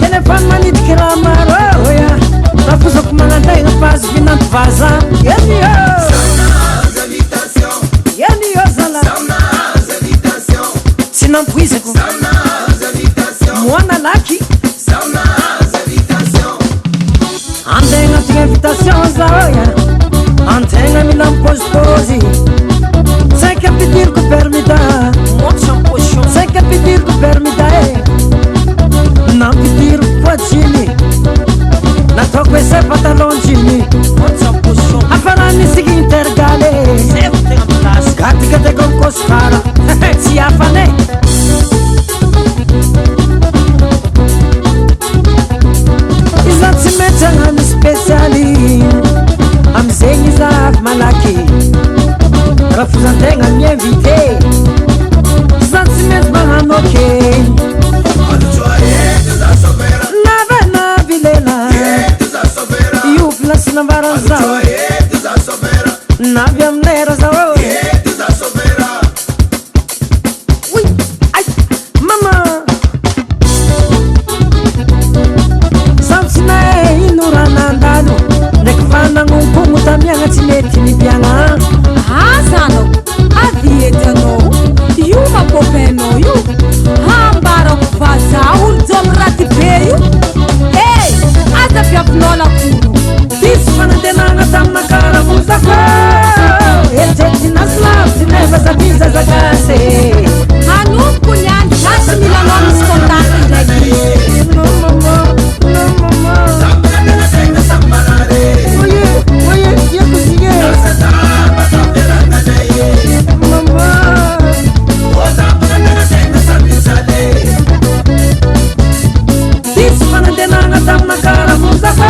telefone manitiky raha maro ya rafozako magnantegna pazy finanto vaza yeni yo zala tsy nampoizako moana laky antegna tigna invitation zao ya antegna mila mipôzipôzy cinq apidiriko permida cinq apidiriko permida nampidiro poajiny nataoko ese pantalon jiny afaranisiky intergale gatikateko mkostara tsy afane iza tsy mety agnano spesialy amizegny iza avy malaky raha fozantegna miinvité iza tsy mety magnano okey Nambarazao Nabi amnera zao Ui, ai, mama Samsina inuranandalo Nekvana ngunkungu tamianga timeti nipianga Hasano, avietano Yuma popeno yu Hambara kufaza Uldom ratipeyu Hey, aza piapnola kuru Fanantenagna tamina karamozako etetinaslaf nefa zabiza zakase hanompo niany zasy milanao misy contact ndraiky This fanantenagna tamina karamozako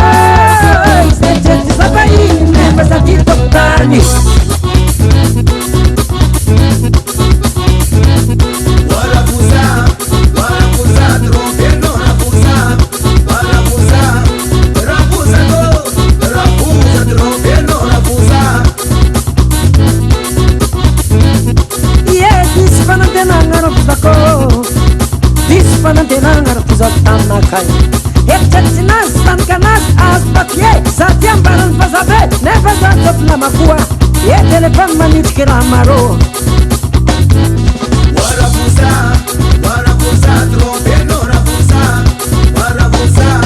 Mas aqui tocando Bora abusar, trompendo abusar Bora abusar, rabusa, trompendo abusar Yeah, disse pra não ter nada, não precisa cor Disse pra não ter nada, não precisa estar na calle Epchatinas, tankanas, aspatie Satiam baran pasabe, nefa zantot na makua E telefone manitiky raha maro Bora abusar, trompendo abusar Bora abusar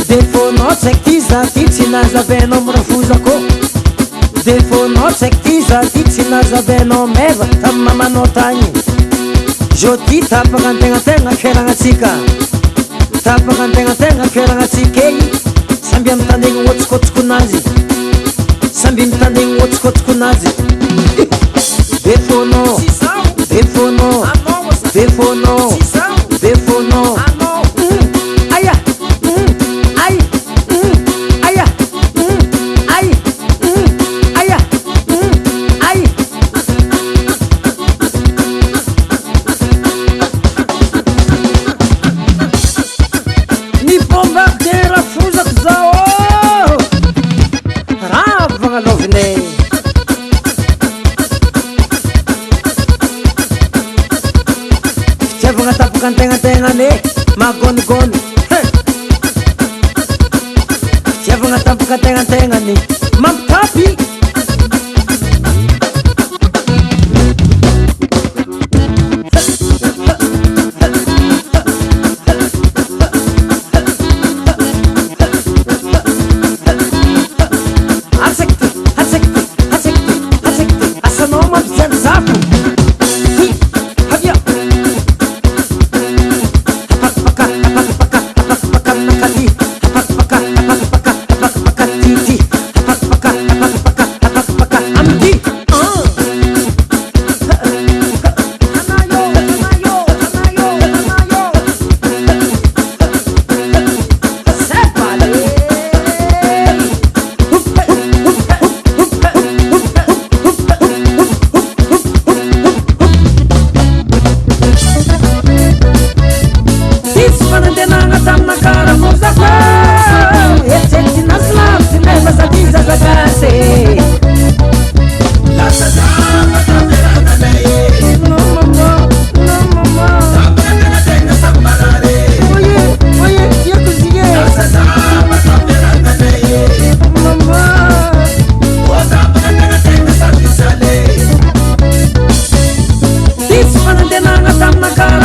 Defonao tsektiza, titsinaza benom rafuzako Defonao tsektiza, titsinaza benom meva Tam mamanao tagny Jody tapaka antegnategna fiaragnatsika Tapaka antegnategna fiaragnatsika ey Samby amitandegna otsikotsikonazy Samby mitandegna otsikotsikonazy Defonao Defonao Defonao Defonao Aya Ay Aya Ay Aya Ay Ni bombardeira fuza kuzao Ravagna lovinay Fitiavagna tapaka antegnategnany magonigony Fitiavagna tapaka antegnategnany mampitapy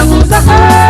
fuzaka